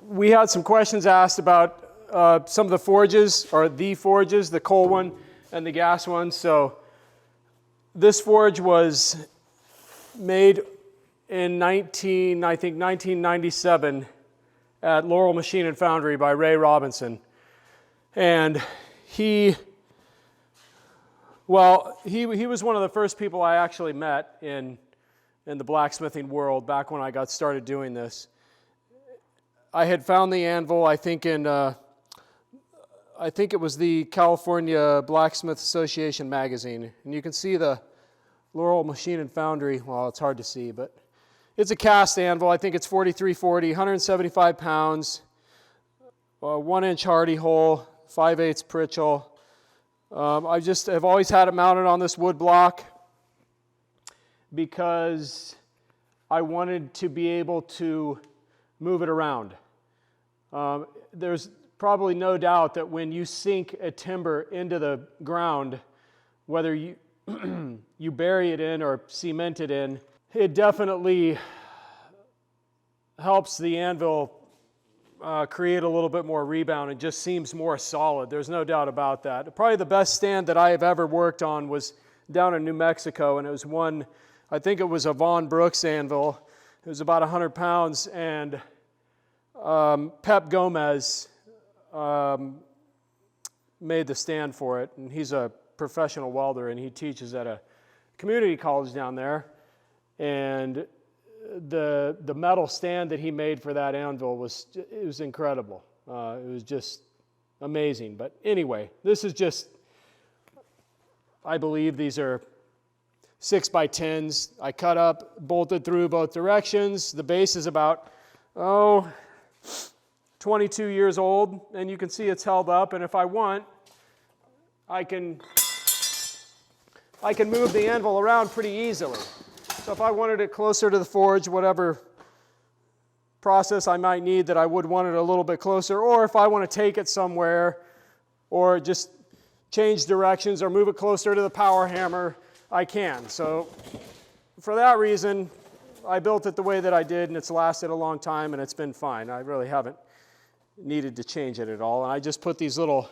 we had some questions asked about some of the forges, or the forges, the coal one and the gas one. So this forge was made in 1997 at Laurel Machine and Foundry by Ray Robinson. And he was one of the first people I actually met in the blacksmithing world back when I got started doing this. I had found the anvil, I think it was the California Blacksmith Association magazine. And you can see the Laurel Machine and Foundry. Well, it's hard to see, but it's a cast anvil. I think it's 4340, 175 pounds, 1-inch hardy hole, 5/8 Pritchell. I just have always had it mounted on this wood block because I wanted to be able to move it around. There's probably no doubt that when you sink a timber into the ground, whether you you bury it in or cement it in, it definitely helps the anvil create a little bit more rebound. It just seems more solid. There's no doubt about that. Probably the best stand that I have ever worked on was down in New Mexico, and it was one, I think it was a Von Brooks anvil. It was about 100 pounds, and Pep Gomez made the stand for it, and he's a professional welder, and he teaches at a community college down there. And the metal stand that he made for that anvil was incredible. It was just amazing. But anyway, this is just, I believe these are 6x10s. I cut up, bolted through both directions. The base is about 22 years old, and you can see it's held up. And if I want, I can move the anvil around pretty easily. So if I wanted it closer to the forge, whatever process I might need that I would want it a little bit closer, or if I want to take it somewhere, or just change directions or move it closer to the power hammer, I can. So for that reason, I built it the way that I did, and it's lasted a long time, and it's been fine. I really haven't needed to change it at all. And I just put these little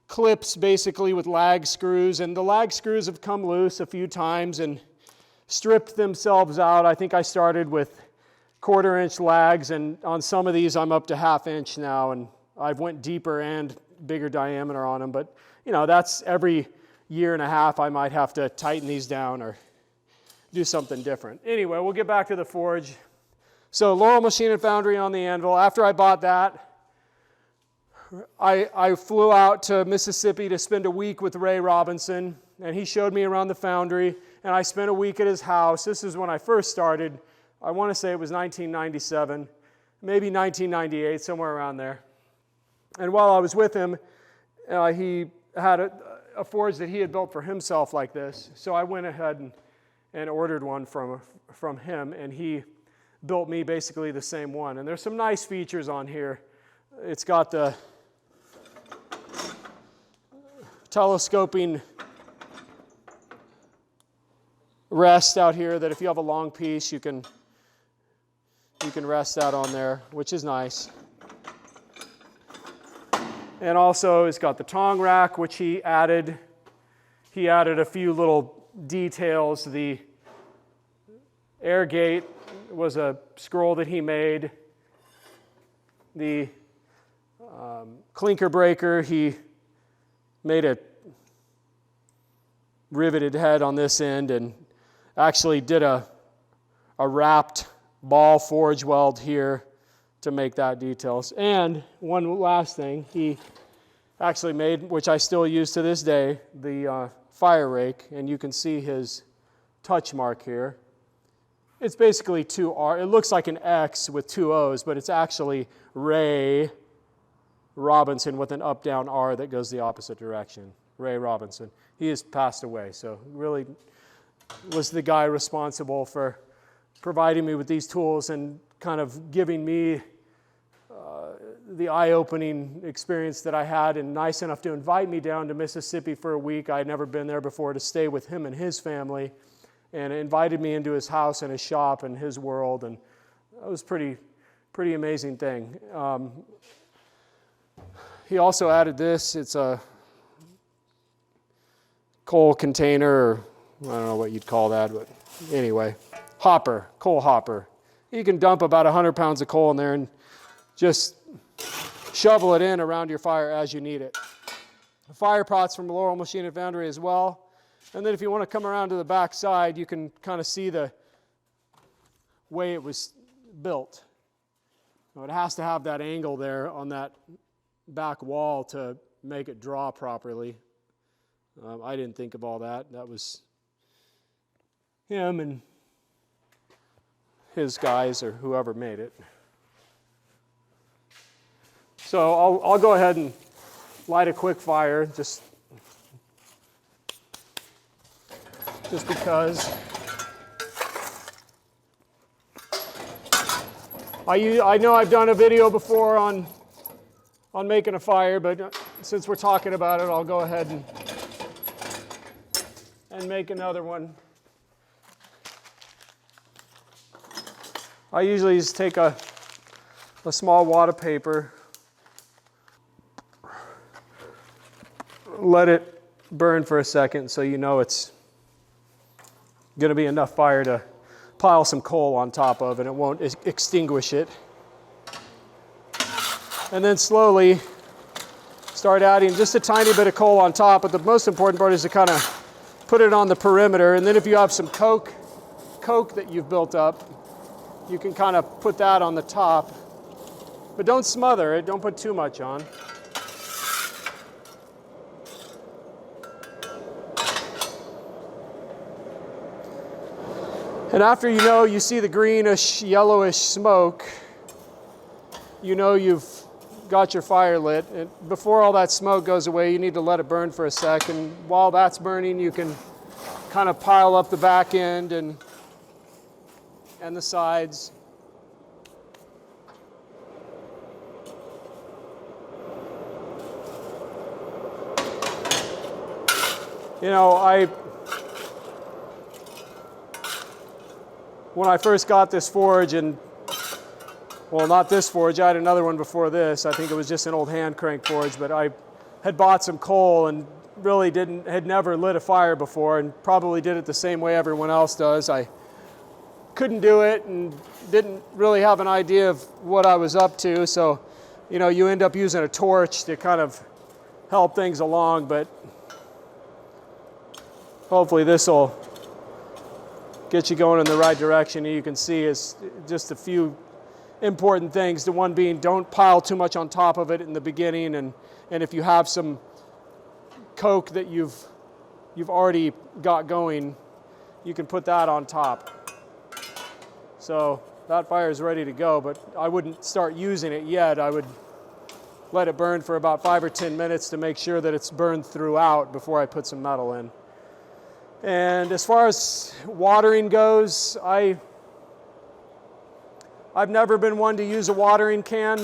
clips basically with lag screws, and the lag screws have come loose a few times and stripped themselves out. I think I started with 1/4-inch lags, and on some of these I'm up to 1/2 inch now, and I've went deeper and bigger diameter on them. But you know, that's every year and a half I might have to tighten these down or do something different. Anyway, we'll get back to the forge. So Laurel Machine and Foundry on the anvil. After I bought that, I flew out to Mississippi to spend a week with Ray Robinson, and he showed me around the foundry, and I spent a week at his house. This is when I first started. I want to say it was 1997, maybe 1998, somewhere around there. And while I was with him, he had a forge that he had built for himself like this. So I went ahead and ordered one from him, and he built me basically the same one. And there's some nice features on here. It's got the telescoping rest out here that if you have a long piece, you can rest that on there, which is nice. And also it's got the tong rack, which he added. He added a few little details. The air gate was a scroll that he made. The clinker breaker, he made a riveted head on this end and actually did a wrapped ball forge weld here to make that details. And one last thing, he actually made, which I still use to this day, the fire rake, and you can see his touch mark here. It's basically 2 R. It looks like an X with 2 O's, but it's actually Ray Robinson with an up-down R that goes the opposite direction. Ray Robinson. He has passed away, so really was the guy responsible for providing me with these tools and kind of giving me the eye-opening experience that I had, and nice enough to invite me down to Mississippi for a week. I had never been there before, to stay with him and his family, and invited me into his house and his shop and his world, and that was pretty Pretty amazing thing. He also added this. It's a coal container, or I don't know what you'd call that, but anyway, hopper, coal hopper. You can dump about 100 pounds of coal in there and just shovel it in around your fire as you need it. The fire pot's from Laurel Machine and Foundry as well. And then if you want to come around to the back side, you can kind of see the way it was built. It has to have that angle there on that back wall to make it draw properly. I didn't think of all that. That was him and his guys or whoever made it. So I'll go ahead and light a quick fire just because. I know I've done a video before on making a fire, but since we're talking about it, I'll go ahead and make another one. I usually just take a small wad of paper, let it burn for a second so you know it's going to be enough fire to pile some coal on top of, and it won't extinguish it. And then slowly start adding just a tiny bit of coal on top, but the most important part is to kind of put it on the perimeter. And then if you have some coke that you've built up, you can kind of put that on the top, but don't smother it, don't put too much on. And after you see the greenish, yellowish smoke, you know you've got your fire lit. And before all that smoke goes away, you need to let it burn for a sec. And while that's burning, you can kind of pile up the back end and the sides. When I first got this forge, and well, not this forge, I had another one before this. I think it was just an old hand crank forge, but I had bought some coal and really had never lit a fire before, and probably did it the same way everyone else does. I couldn't do it and didn't really have an idea of what I was up to, so you end up using a torch to kind of help things along, but hopefully this will get you going in the right direction. And you can see is just a few important things. The one being, don't pile too much on top of it in the beginning, and if you have some coke that you've already got going, you can put that on top. So that fire is ready to go, but I wouldn't start using it yet. I would let it burn for about 5 or 10 minutes to make sure that it's burned throughout before I put some metal in. And as far as watering goes, I've never been one to use a watering can.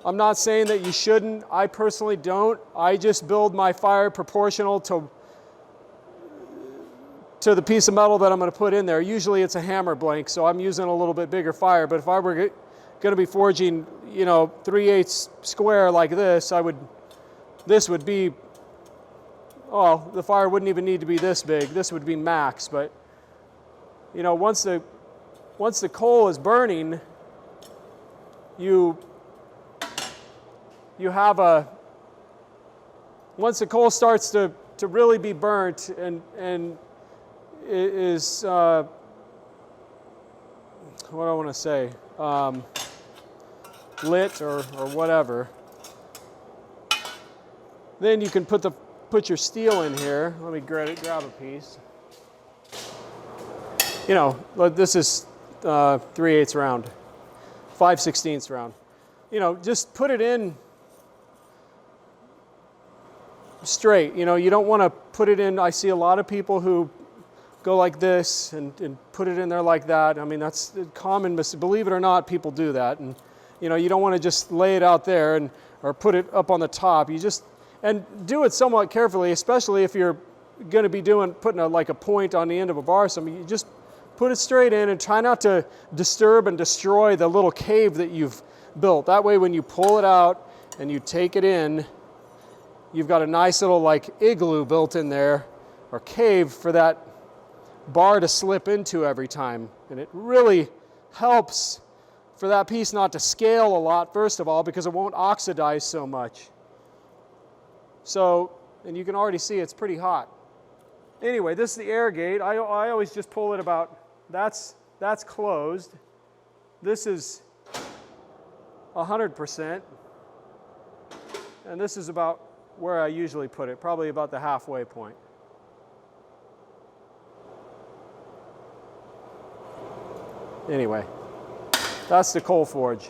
I'm not saying that you shouldn't. I personally don't. I just build my fire proportional to the piece of metal that I'm going to put in there. Usually it's a hammer blank, so I'm using a little bit bigger fire. But if I were going to be forging, 3/8 square like this, this would be, the fire wouldn't even need to be this big. This would be max. But once the coal is burning, you have once the coal starts to really be burnt and is what do I want to say, lit or whatever, then you can put your steel in here. Let me grab a piece. This is 3/8 round, 5/16 round. Just put it in straight. You don't want to put it in. I see a lot of people who go like this and put it in there like that. I mean, that's common. Believe it or not, people do that. And you don't want to just lay it out there or put it up on the top. And do it somewhat carefully, especially if you're going to be putting a point on the end of a bar. So you just put it straight in and try not to disturb and destroy the little cave that you've built. That way when you pull it out and you take it in, you've got a nice little like igloo built in there, or cave for that bar to slip into every time. And it really helps for that piece not to scale a lot, first of all, because it won't oxidize so much. So, and you can already see it's pretty hot. Anyway, this is the air gate. I always just pull it about, that's closed. This is 100%. And this is about where I usually put it, probably about the halfway point. Anyway, that's the coal forge.